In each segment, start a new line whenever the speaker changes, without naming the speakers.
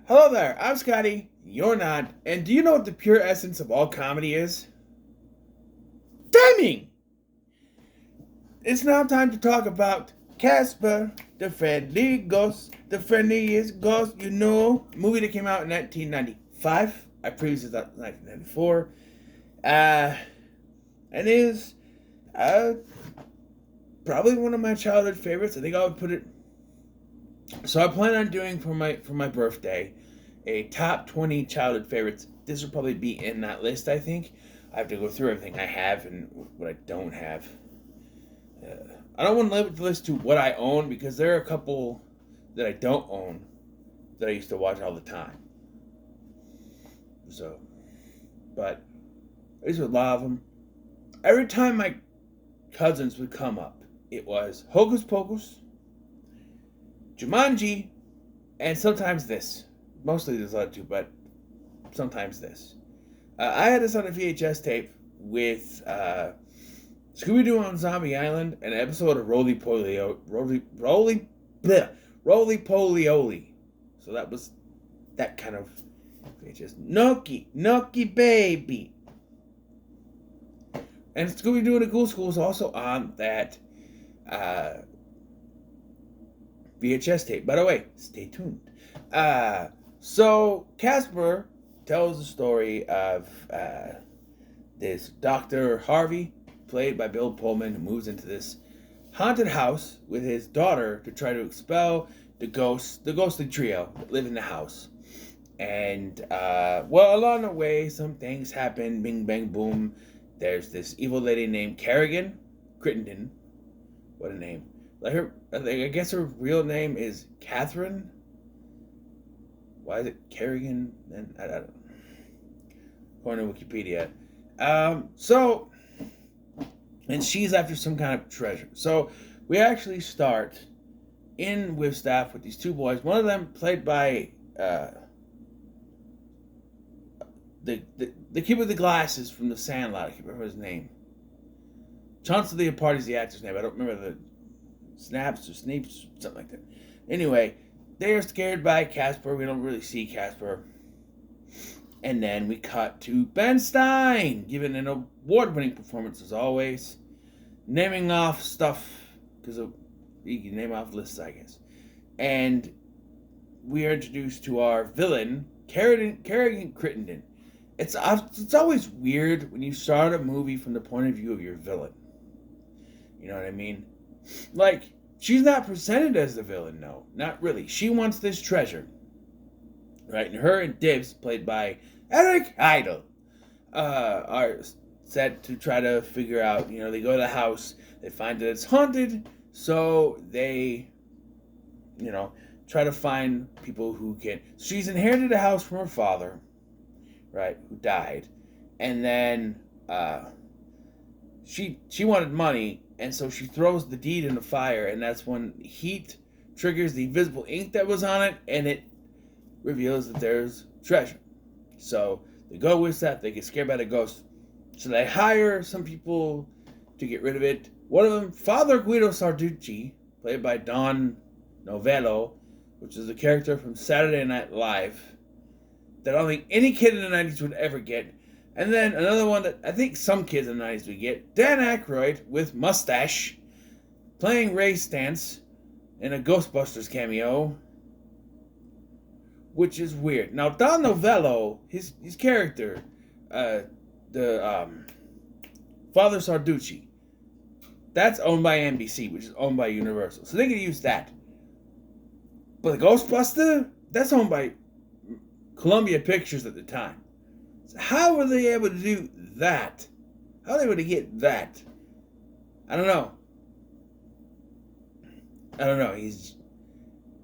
Hello there, I'm Scotty, you're not, and do you know what the pure essence of all comedy is? Timing! It's now time to talk about Casper, the friendly ghost, the friendliest ghost you know. Movie that came out in 1995. I previously thought 1994. And is uh, probably one of my childhood favorites. I think I would put it. So I plan on doing for my birthday a top 20 childhood favorites. This will probably be in that list. I think I have to go through everything I have and what I don't have. I don't want to limit the list to what I own because there are a couple that I don't own that I used to watch all the time. So, but I used to love them. Every time my cousins would come up, it was Hocus Pocus, Jumanji, and sometimes this. Mostly there's other two, but sometimes this. I had this on a VHS tape with Scooby-Doo on Zombie Island, an episode of Roly Poly. So that was that kind of VHS. Noki baby. And Scooby-Doo and the Ghoul School is also on that VHS tape. By the way, stay tuned. So Casper tells the story of this Dr. Harvey, played by Bill Pullman, who moves into this haunted house with his daughter to try to expel the ghostly trio that live in the house. And, along the way, some things happen. Bing, bang, boom. There's this evil lady named Kerrigan Crittenden. What a name. I guess her real name is Catherine. Why is it Kerrigan? And I don't know. According to Wikipedia. And she's after some kind of treasure. So we actually start in with staff with these two boys. One of them played by the kid with the glasses from The Sandlot. I can't remember his name. Chauncey Leopardi is the actor's name. I don't remember the Snaps or Sneeps, something like that. Anyway, they are scared by Casper. We don't really see Casper. And then we cut to Ben Stein, giving an award-winning performance as always. Naming off stuff, because you can name off lists, I guess. And we are introduced to our villain, Kerrigan Crittenden. It's always weird when you start a movie from the point of view of your villain. You know what I mean? Like, she's not presented as the villain, no. Not really. She wants this treasure. Right? And her and Dibs, played by Eric Idle, are set to try to figure out, they go to the house, they find that it's haunted, so they, try to find people who can. She's inherited a house from her father, right, who died, and then she wanted money, and so she throws the deed in the fire, and that's when heat triggers the invisible ink that was on it, and it reveals that there's treasure. So they go with that, they get scared by the ghost, so they hire some people to get rid of it. One of them, Father Guido Sarducci, played by Don Novello, which is a character from Saturday Night Live that I don't think any kid in the 90s would ever get. And then another one that I think some kids in the 90s would get, Dan Aykroyd with mustache, playing Ray Stantz in a Ghostbusters cameo, which is weird. Now, Don Novello, his character, the Father Sarducci, that's owned by NBC, which is owned by Universal. So they can use that. But the Ghostbuster, that's owned by Columbia Pictures at the time. So how were they able to do that? How were they able to get that? I don't know.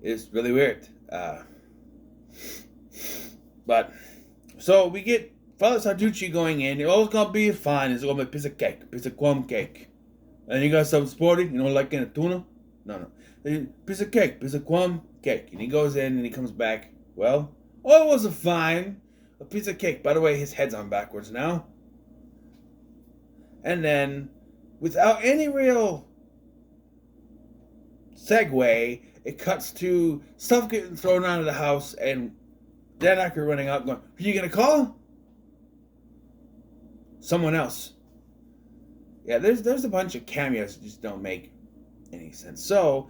It's really weird. But so we get Father Sarducci going in. It's gonna be fine. It's gonna be a piece of cake, a piece of crumb cake. And you got something sporty, like in a tuna? No. Piece of cake, piece of crumb cake. And he goes in and he comes back. Well, it wasn't fine. A piece of cake. By the way, his head's on backwards now. And then, without any real segue, it cuts to stuff getting thrown out of the house and Dan Aykroyd running out going, "Who are you going to call?" Someone else. Yeah, there's a bunch of cameos that just don't make any sense. So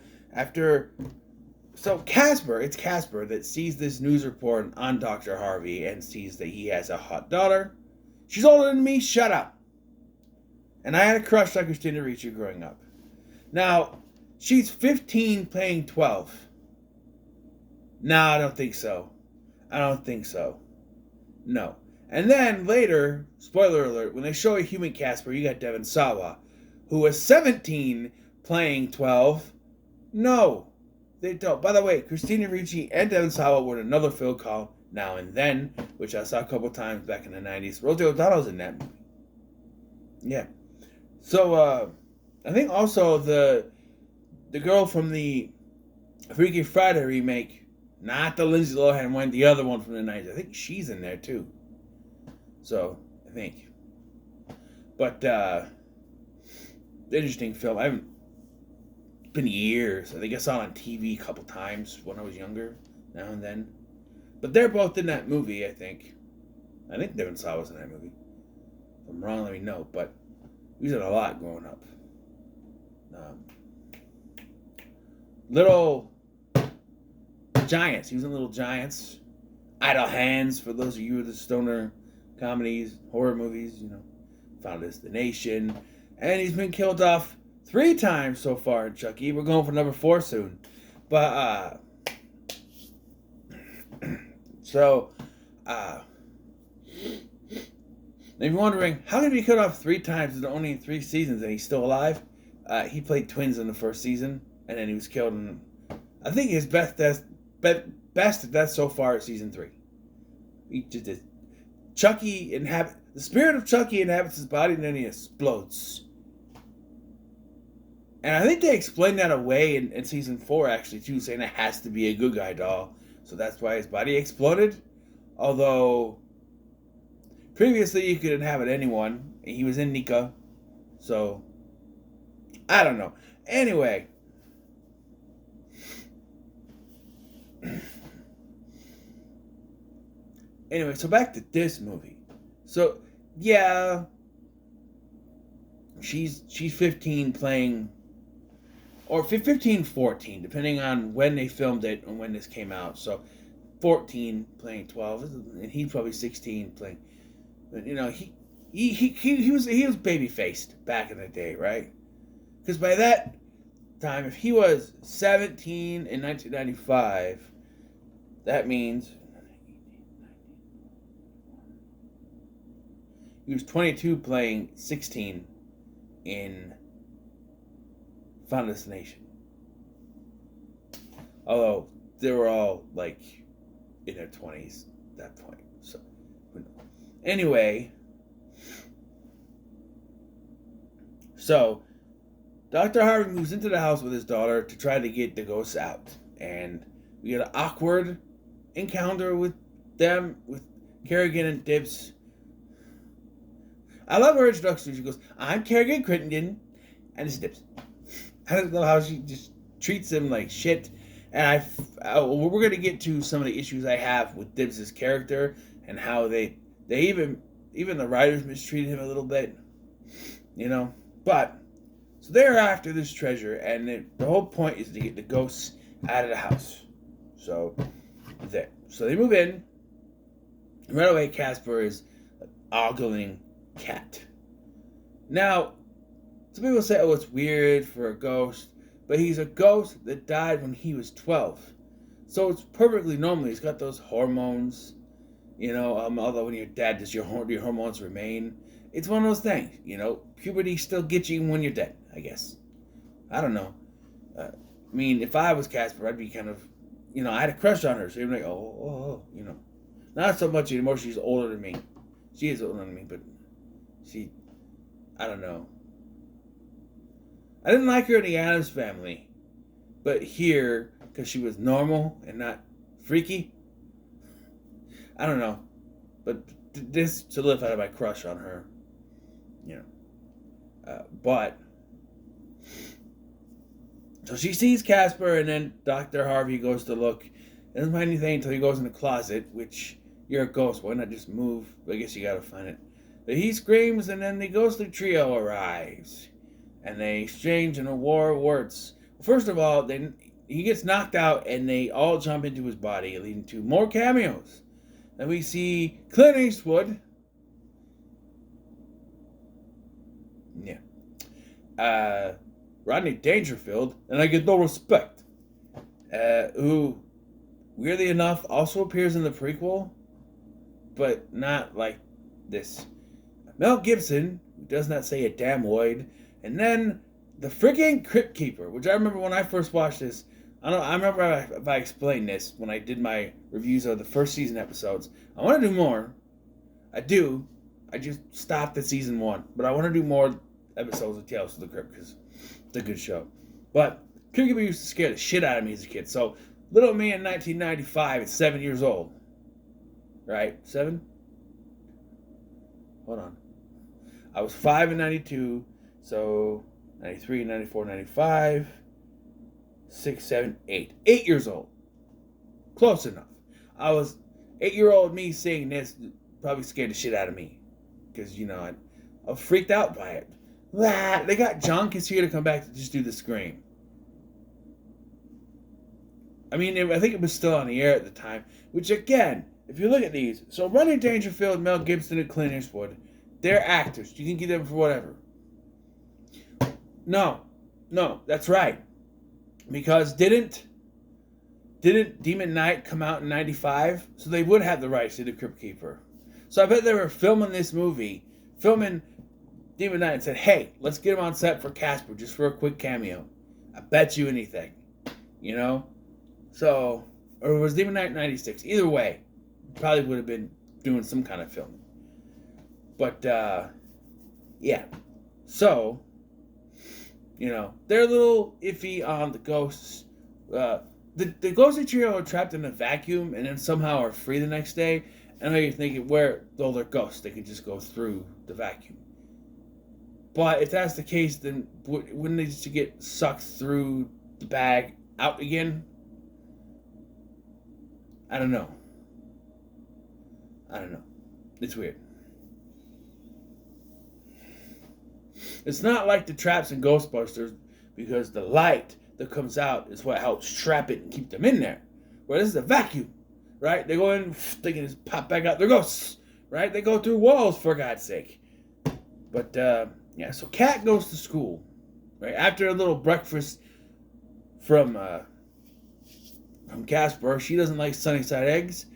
Casper, it's Casper that sees this news report on Dr. Harvey and sees that he has a hot daughter. She's older than me, shut up. And I had a crush on Christina Ricci growing up. Now, she's 15 playing 12. No, I don't think so. I don't think so. No. And then later, spoiler alert, when they show a human Casper, you got Devon Sawa, who was 17 playing 12. No, they don't. By the way, Christina Ricci and Devon Sawa were in another film called Now and Then, which I saw a couple times back in the 90s. Rosie O'Donnell's in that movie. Yeah. So, I think also the girl from the Freaky Friday remake, not the Lindsay Lohan one, the other one from the 90s, I think she's in there too. So, I think. But, interesting film. I haven't, it's been years. I think I saw it on TV a couple times when I was younger, now and then. But they're both in that movie, I think. I think Devon Sawa was in that movie. If I'm wrong, let me know. But he was in a lot growing up. Little Giants. He was in Little Giants. Idle Hands, for those of you with the stoner comedies, horror movies, Final Destination. And he's been killed off 3 times so far in Chucky. We're going for number 4 soon. But, if you're wondering, how did he cut off 3 times in only 3 seasons and he's still alive? He played twins in the first season, and then he was killed in, I think his best death so far is season 3. He just did. The spirit of Chucky inhabits his body and then he explodes. And I think they explained that away in season 4 actually too, saying it has to be a good guy doll. So that's why his body exploded. Although previously you could inhabit anyone. He was in Nika. So I don't know. Anyway. So back to this movie. So, yeah, she's 15 playing, or 15, 14, depending on when they filmed it and when this came out. So, 14 playing 12, and he's probably 16 playing. But, he was baby faced back in the day, right? Because by that time, if he was 17 in 1995, that means he was 22 playing 16 in Final Destination. Although they were all like in their 20s at that point. So anyway, so Dr. Harvey moves into the house with his daughter to try to get the ghosts out. And we get an awkward encounter with them, with Kerrigan and Dibbs. I love her introduction. She goes, "I'm Kerrigan Crittenden," and it's Dibbs. I don't know how she just treats him like shit. And we're going to get to some of the issues I have with Dibbs' character and how they even the writers mistreated him a little bit, But so they're after this treasure, and the whole point is to get the ghosts out of the house. So they move in. And right away, Casper is an ogling cat. Now, some people say, "Oh, it's weird for a ghost," but he's a ghost that died when he was 12, so it's perfectly normal. He's got those hormones, although when you're dead, does your hormones remain? It's one of those things, puberty still gets you when you're dead, I guess. I don't know. If I was Casper, I'd be kind of, I had a crush on her, so you'd be like, not so much anymore. She's older than me. She is older than me, but I don't know. I didn't like her in the Addams Family, but here, because she was normal and not freaky, I don't know. But this solidified my crush on her, but so she sees Casper, and then Dr. Harvey goes to look, Doesn't find anything until he goes in the closet, which you're a ghost. Why not just move? I guess you gotta find it. But he screams, and then the ghostly trio arrives. And they exchange in a war of words. First of all, he gets knocked out, and they all jump into his body, leading to more cameos. Then we see Clint Eastwood. Yeah. Rodney Dangerfield, and I get no respect. Who, weirdly enough, also appears in the prequel, but not like this. Mel Gibson, who does not say a damn word, and then the freaking Crypt Keeper, which I remember when I first watched this. I remember if I explained this when I did my reviews of the first season episodes. I want to do more. I do. I just stopped at season 1, but I want to do more episodes of Tales of the Crypt because it's a good show. But Crypt Keeper used to scare the shit out of me as a kid. So little me in 1995 at 7 years old. Right? 7? Hold on. I was 5 in 92, so 93, 94, 95, 6, 7, 8. 8 years old. Close enough. I was 8-year-old me seeing this probably scared the shit out of me. Because, I was freaked out by it. They got John Casper to come back to just do the scream. I mean, I think it was still on the air at the time. Which, again, if you look at these, so Rodney Dangerfield, Mel Gibson, and Clint Eastwood, they're actors. You can get them for whatever. No, that's right. Because didn't Demon Knight come out in 95? So they would have the rights to the Crypt Keeper. So I bet they were filming this movie, filming Demon Knight, and said, hey, let's get him on set for Casper, just for a quick cameo. I bet you anything. So, or it was Demon Knight 96. Either way, probably would have been doing some kind of filming. But, yeah. So, they're a little iffy on the ghosts. The ghostly trio are trapped in a vacuum and then somehow are free the next day. I know you're thinking, though they're ghosts, they could just go through the vacuum. But if that's the case, then wouldn't they just get sucked through the bag out again? I don't know. It's weird. It's not like the traps in Ghostbusters, because the light that comes out is what helps trap it and keep them in there. Where this is a vacuum, right? They go in, they can just pop back out. They're ghosts, right? They go through walls, for God's sake. But, yeah, so Kat goes to school, right? After a little breakfast from Casper, she doesn't like Sunnyside eggs,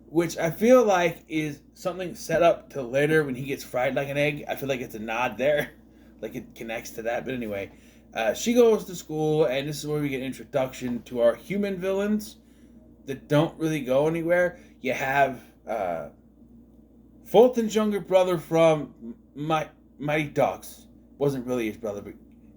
which I feel like is something set up to later when he gets fried like an egg. I feel like it's a nod there. Like it connects to that. But anyway, she goes to school, and this is where we get introduction to our human villains that don't really go anywhere. You have Fulton's younger brother from Mighty Ducks. Wasn't really his brother, but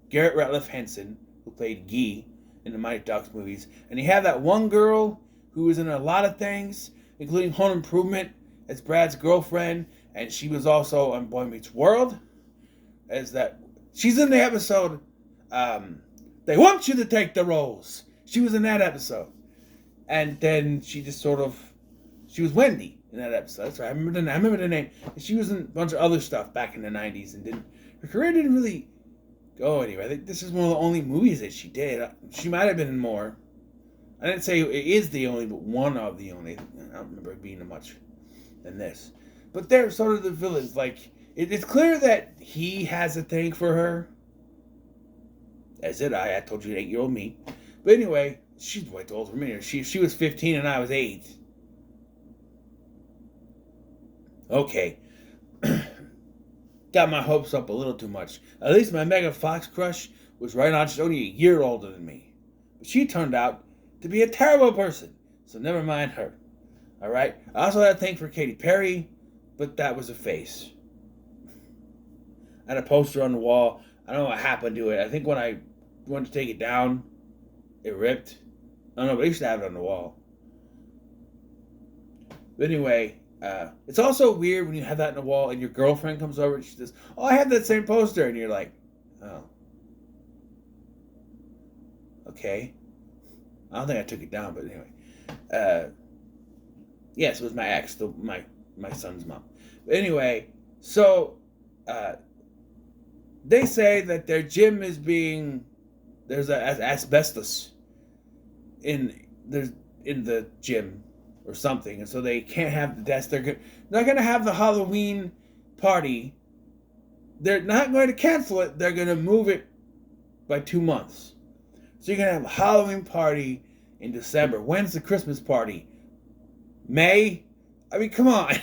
Garrett Ratliff Henson, who played Guy in the Mighty Ducks movies. And you have that one girl who was in a lot of things, including Home Improvement as Brad's girlfriend, and she was also on Boy Meets World. She's in the episode, They Want You to Take the Roles. She was in that episode. And then she just she was Wendy in that episode. That's right, I remember the name. And she was in a bunch of other stuff back in the 90s, and her career didn't really go anywhere. I think this is one of the only movies that she did. She might have been in more. I didn't say it is the only, but one of the only. I don't remember it being much than this. But they're sort of the villains. Like, it's clear that he has a thing for her. As did I. I told you, 8-year-old me. But anyway, she's way too old for me. She was 15 and I was 8. Okay. Got my hopes up a little too much. At least my Megan Fox crush was right on. She's only a year older than me. But she turned out to be a terrible person. So never mind her. Alright? I also had a thing for Katy Perry, but that was a face. I had a poster on the wall. I don't know what happened to it. I think when I went to take it down, it ripped. I don't know, but I used to have it on the wall. But anyway, it's also weird when you have that on the wall and your girlfriend comes over and she says, "Oh, I have that same poster." And you're like, "Oh. Okay." I don't think I took it down, but anyway. Yes, it was my ex, my son's mom. But anyway, so uh, they say that their gym is being there's asbestos there's in the gym or something, and so they can't have the desk. They're not going to have the Halloween party. They're not going to cancel it. They're going to move it by 2 months. So you're going to have a Halloween party in December. When's the Christmas party? May? I mean, come on.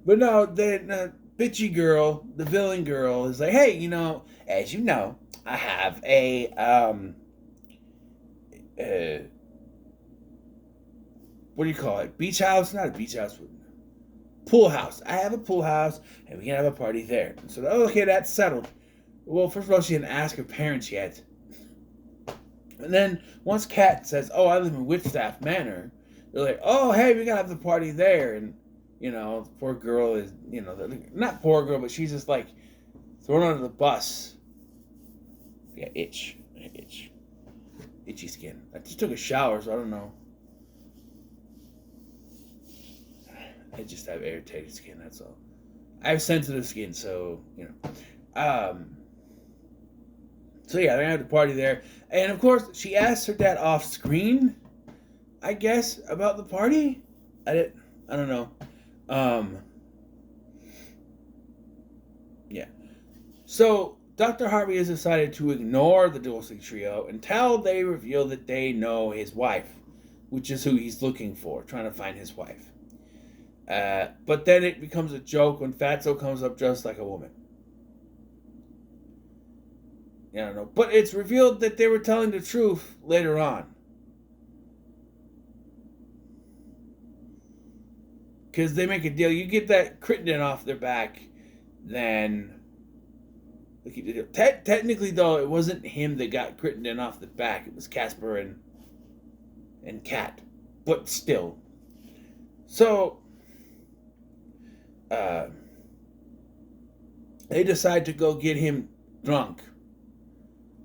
But no, the bitchy girl, the villain girl, is like, hey, as you know, I have a what do you call it? Beach house? Not a beach house. Pool house. I have a pool house, and we can have a party there. So, okay, that's settled. Well, first of all, she didn't ask her parents yet. And then once Kat says, oh, I live in Whitstaff Manor, they're like, oh, hey, we gotta have the party there. And, the poor girl is, not poor girl, but she's just like thrown under the bus. Yeah, itch. Itchy skin. I just took a shower, so I don't know. I just have irritated skin, that's all. I have sensitive skin, so, So yeah, they're gonna have the party there. And of course, she asked her dad off screen, I guess, about the party. I don't know. Yeah. So Dr. Harvey has decided to ignore the Dulcich trio until they reveal that they know his wife, which is who he's looking for, trying to find his wife. But then it becomes a joke when Fatso comes up dressed like a woman. I don't know. But it's revealed that they were telling the truth later on. Because they make a deal. You get that Crittenden off their back, then... Technically, though, it wasn't him that got Crittenden off the back. It was Casper and Kat. But still. So... they decide to go get him drunk,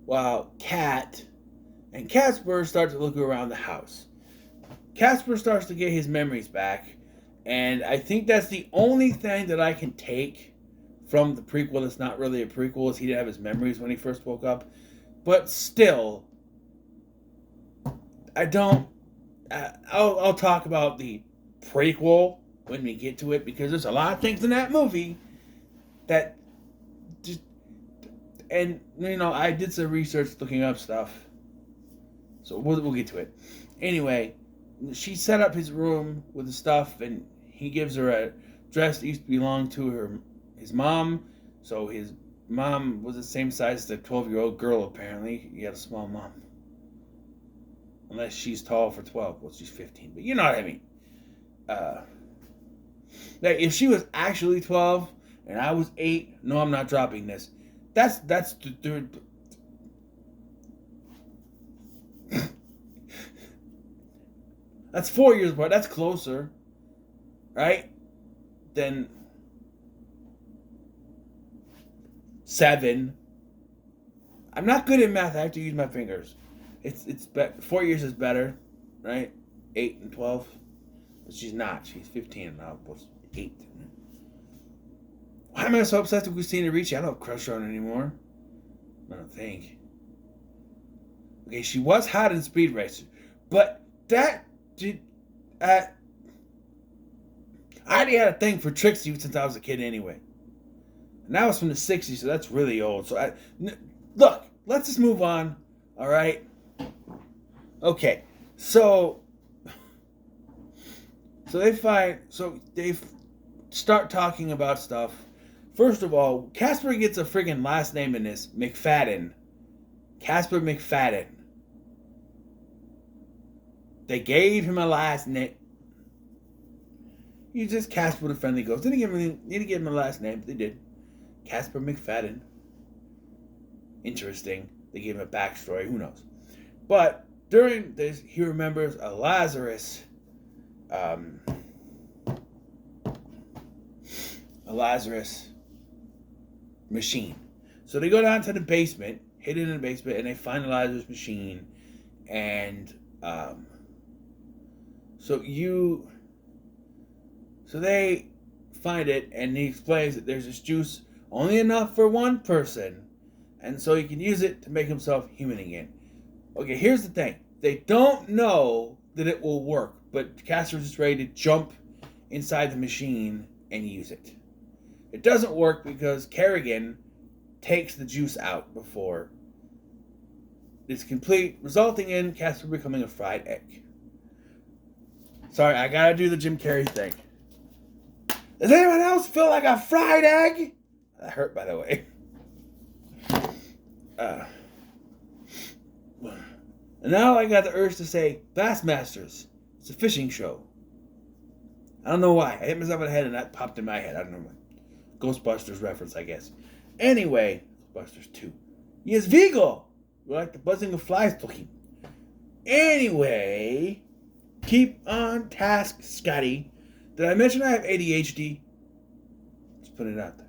while Kat and Casper start to look around the house. Casper starts to get his memories back, and I think that's the only thing that I can take from the prequel that's not really a prequel, is he didn't have his memories when he first woke up. But still, I'll talk about the prequel when we get to it, because there's a lot of things in that movie that just, and I did some research looking up stuff, so we'll get to it. Anyway, she set up his room with the stuff, and he gives her a dress that used to belong to his mom. So his mom was the same size as the 12-year-old girl, apparently. He had a small mom, unless she's tall for 12. Well, she's 15, but you know what I mean. Like, if she was actually 12 and I was 8, no, I'm not dropping this. That's that's 4 years apart. That's closer, right? Than 7. I'm not good at math. I have to use my fingers. It's 4 years is better, right? 8 and 12. But she's not. She's 15 now. 8. Why am I so obsessed with Christina Ricci? I don't have a crush on her anymore. I don't think. Okay, she was hot in Speed Racer, but that did. I already had a thing for Trixie since I was a kid anyway. And that was from the 60s, so that's really old. So look, let's just move on. All right. Okay, so they start talking about stuff. First of all, Casper gets a friggin' last name in this, McFadden. Casper McFadden. They gave him a last name. He's just Casper the Friendly Ghost. Didn't give him a last name. They did. Casper McFadden. Interesting. They gave him a backstory. Who knows? But during this, he remembers a Lazarus machine. So they go down to the basement, hidden in the basement, and they find the Lazarus machine. And So they find it, and he explains that there's this juice only enough for one person, and so he can use it to make himself human again. Okay, here's the thing. They don't know that it will work, but Casper's just ready to jump inside the machine and use it. It doesn't work because Kerrigan takes the juice out before it's complete, resulting in Casper becoming a fried egg. Sorry, I gotta do the Jim Carrey thing. Does anyone else feel like a fried egg? That hurt, by the way. And now I got the urge to say Bassmasters. It's a fishing show. I don't know why. I hit myself in the head and that popped in my head. I don't know. Ghostbusters reference, I guess. Anyway, Ghostbusters 2. Yes, Vigo! We're like the buzzing of flies talking. Anyway, keep on task, Scotty. Did I mention I have ADHD? Let's put it out there.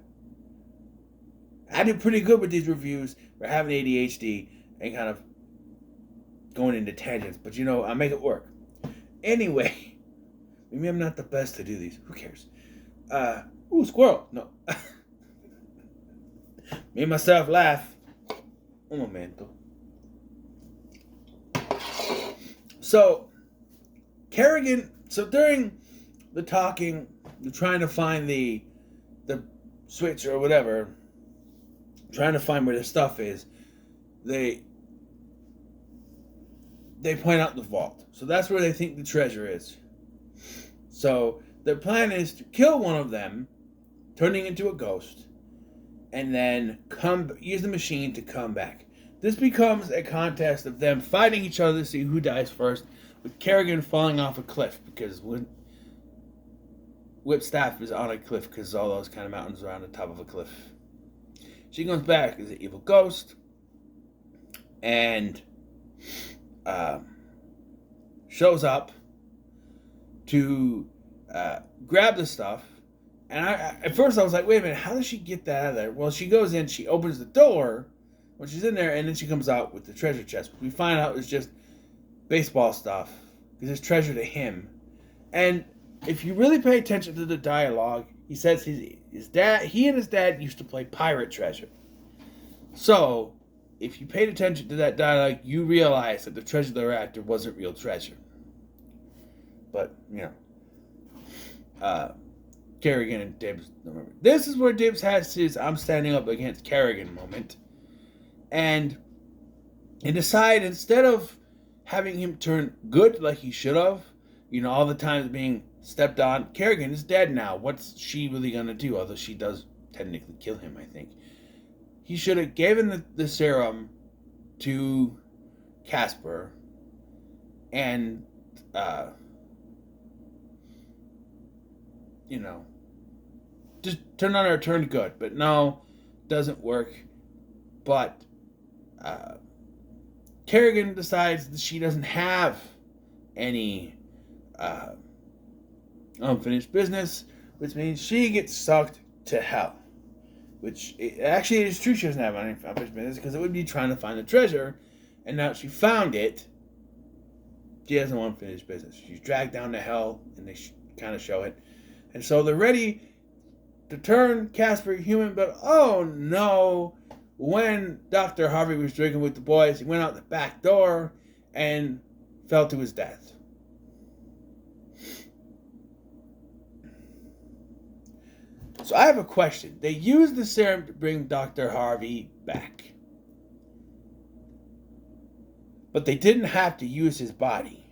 I do pretty good with these reviews for having ADHD and kind of going into tangents, but I make it work. Anyway, maybe I'm not the best to do these. Who cares? Ooh, squirrel. No. Made myself laugh. Un momento. So, Kerrigan, during the talking, they're trying to find the switch or whatever, trying to find where the stuff is, they point out the vault. So that's where they think the treasure is. So their plan is to kill one of them, turning into a ghost, and then use the machine to come back. This becomes a contest of them fighting each other to see who dies first, with Kerrigan falling off a cliff because Whipstaff is on a cliff because all those kind of mountains are on the top of a cliff. She comes back as an evil ghost and shows up to grab the stuff. And at first I was like, wait a minute, how does she get that out of there? Well, she goes in, she opens the door when she's in there, and then she comes out with the treasure chest. We find out it's just baseball stuff because there's treasure to him. And if you really pay attention to the dialogue, he says he and his dad used to play pirate treasure. So, if you paid attention to that dialogue, you realize that the treasure they're after wasn't real treasure. But, Kerrigan and Dibs. This is where Dibs has his I'm standing up against Kerrigan moment. And they decide, instead of having him turn good like he should have, all the times being stepped on, Kerrigan is dead now. What's she really going to do? Although she does technically kill him, I think. He should have given the serum to Casper and, just turn on her, turn good. But no, doesn't work. But Kerrigan decides that she doesn't have any unfinished business, which means she gets sucked to hell. Which, actually, it is true she doesn't have any unfinished business, because it would be trying to find the treasure, and now that she found it, she has no unfinished business. She's dragged down to hell, and they kind of show it. And so they're ready to turn Casper human, but oh no, when Dr. Harvey was drinking with the boys, he went out the back door and fell to his death. So I have a question. They used the serum to bring Dr. Harvey back. But they didn't have to use his body.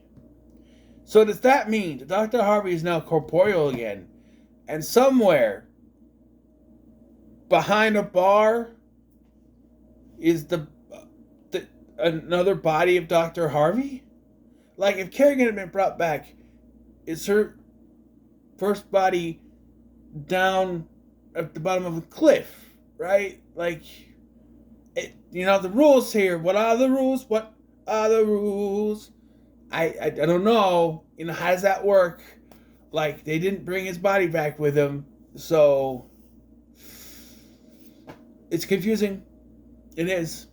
So does that mean that Dr. Harvey is now corporeal again, and somewhere behind a bar is another body of Dr. Harvey? Like, if Kerrigan had been brought back, is her first body down at the bottom of a cliff, right? Like, the rules here. What are the rules? What are the rules? I don't know. How does that work? Like, they didn't bring his body back with him, so it's confusing. It is.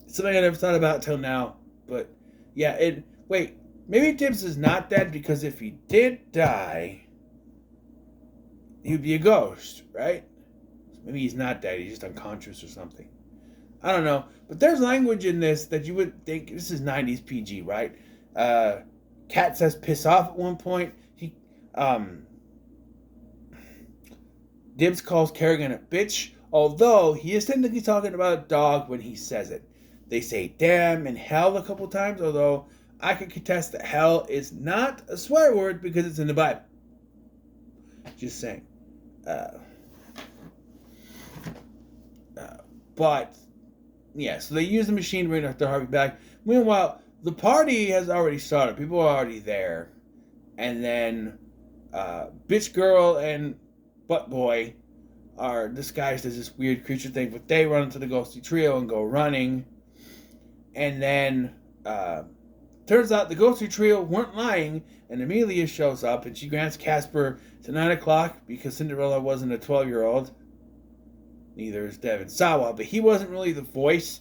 It's something I never thought about till now. But yeah, wait. Maybe Dibs is not dead because if he did die, he'd be a ghost, right? Maybe he's not dead. He's just unconscious or something. I don't know. But there's language in this that you would think, this is 90s PG, right? Cat says piss off at one point. Dibs calls Kerrigan a bitch, although he is technically talking about a dog when he says it. They say damn and hell a couple times, although I can contest that hell is not a swear word because it's in the Bible. Just saying. But, yeah, so they use the machine to bring Dr. Harvey back. Meanwhile, the party has already started. People are already there. And then Bitch Girl and Butt Boy are disguised as this weird creature thing, but they run into the ghostly trio and go running. And then turns out the ghostly trio weren't lying, and Amelia shows up, and she grants Casper to 9 o'clock because Cinderella wasn't a 12-year-old. Neither is Devin Sawa, but he wasn't really the voice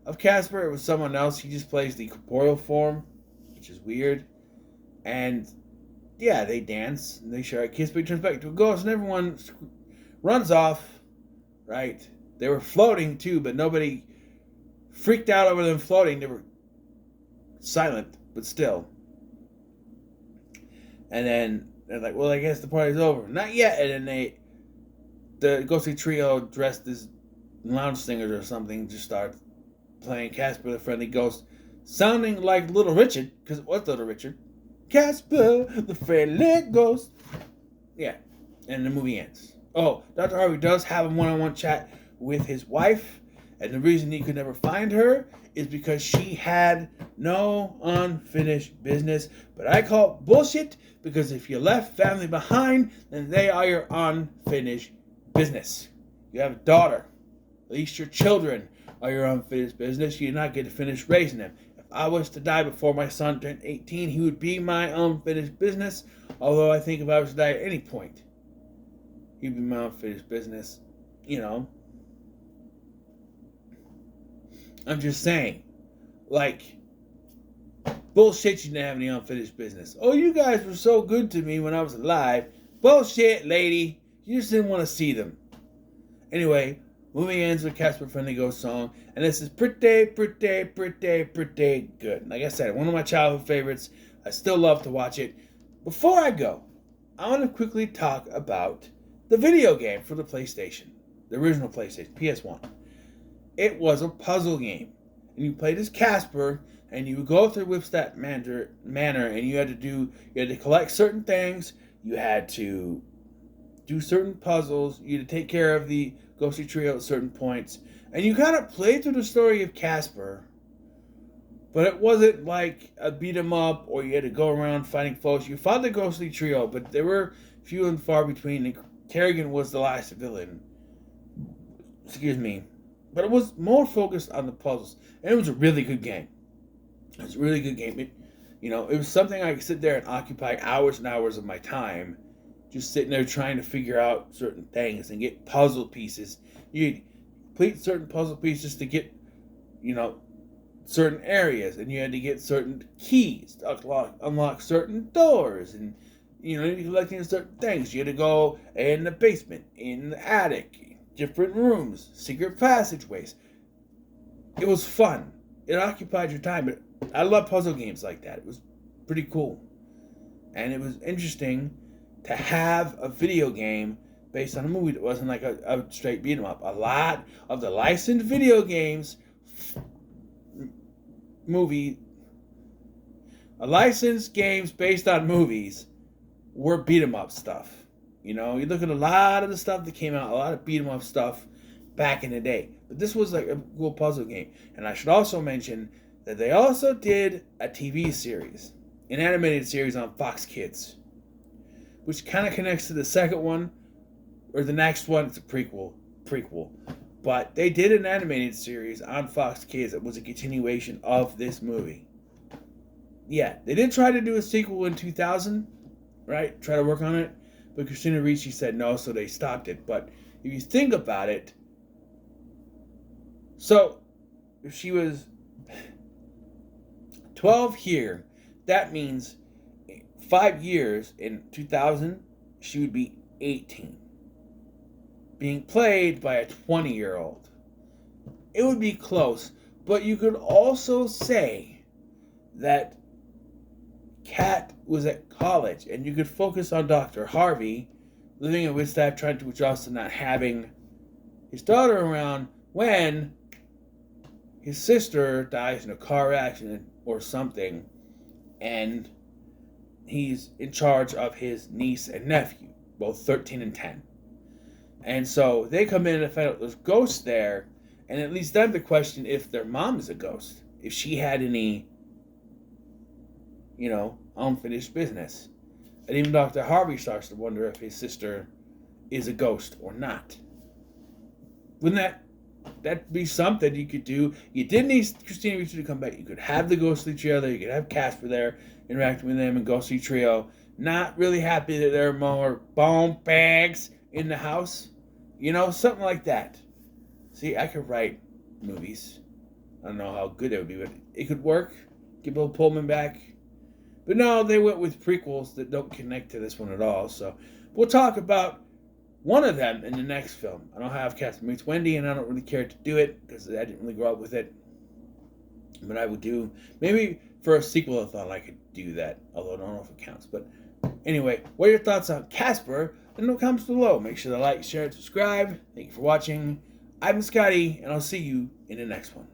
of Casper. It was someone else. He just plays the corporeal form, which is weird. And, yeah, they dance, and they share a kiss, but he turns back into a ghost, and everyone runs off, right? They were floating, too, but nobody freaked out over them floating. They were silent, but still. And then they're like, well, I guess the party's over. Not yet. And then the ghostly trio dressed as lounge singers or something just start playing Casper the Friendly Ghost, sounding like Little Richard, because it was Little Richard. Casper the Friendly Ghost. Yeah. And the movie ends. Oh, Dr. Harvey does have a one-on-one chat with his wife, and the reason he could never find her is because she had no unfinished business. But I call it bullshit, because if you left family behind, then they are your unfinished business. You have a daughter. At least your children are your unfinished business. You do not get to finish raising them. If I was to die before my son turned 18, he would be my unfinished business. Although I think if I was to die at any point, he'd be my unfinished business. You know. I'm just saying. Like, bullshit, you didn't have any unfinished business. Oh, you guys were so good to me when I was alive. Bullshit, lady. You just didn't want to see them. Anyway, movie ends with Casper Friendly Ghost song, and this is pretty good. Like I said, one of my childhood favorites. I still love to watch it. Before I go, I want to quickly talk about the video game for the PlayStation. The original PlayStation, PS1. It was a puzzle game, and you played as Casper, and you would go through Whipstat Manor, and you had to collect certain things, you had to do certain puzzles, you had to take care of the ghostly trio at certain points, and you kind of played through the story of Casper, but it wasn't like a beat 'em up, or you had to go around fighting foes. You fought the ghostly trio, but they were few and far between, and Kerrigan was the last villain. Excuse me. But it was more focused on the puzzles. And it was a really good game. It was a really good game. It was something I could sit there and occupy hours and hours of my time just sitting there trying to figure out certain things and get puzzle pieces. You'd complete certain puzzle pieces to get, certain areas. And you had to get certain keys to unlock certain doors. And, you're collecting certain things. You had to go in the basement, in the attic, different rooms, secret passageways. It was fun. It occupied your time, but I love puzzle games like that. It was pretty cool. And it was interesting to have a video game based on a movie that wasn't like a straight beat 'em up. A lot of the licensed video games, licensed games based on movies were beat 'em up stuff. You look at a lot of the stuff that came out, a lot of beat 'em up stuff back in the day. But this was like a cool puzzle game. And I should also mention that they also did a TV series, an animated series on Fox Kids, which kind of connects to the second one, or the next one. It's a prequel. But they did an animated series on Fox Kids that was a continuation of this movie. Yeah, they did try to do a sequel in 2000, right? Try to work on it. But Christina Ricci said no, so they stopped it. But if you think about it, so if she was 12 here, that means 5 years in 2000, she would be 18. Being played by a 20-year-old. It would be close, but you could also say that Kat was at college, and you could focus on Dr. Harvey living at Whitstaff, trying to adjust to not having his daughter around when his sister dies in a car accident or something, and he's in charge of his niece and nephew, both 13 and 10. And so they come in and find out there's ghosts there, and it leads them to question if their mom is a ghost, if she had any, unfinished business. And even Dr. Harvey starts to wonder if his sister is a ghost or not. Wouldn't that be something you could do? You didn't need Christina Ricci to come back. You could have the ghostly trio there. You could have Casper there interacting with them and ghostly trio. Not really happy that there are more bone bags in the house. Something like that. See, I could write movies. I don't know how good it would be, but it could work. Get Bill Pullman back. But no, they went with prequels that don't connect to this one at all. So we'll talk about one of them in the next film. I don't have Casper Meets Wendy, and I don't really care to do it because I didn't really grow up with it. But I would do, maybe for a sequel I thought I could do that, although I don't know if it counts. But anyway, what are your thoughts on Casper? In the comments below. Make sure to like, share, and subscribe. Thank you for watching. I'm Scotty, and I'll see you in the next one.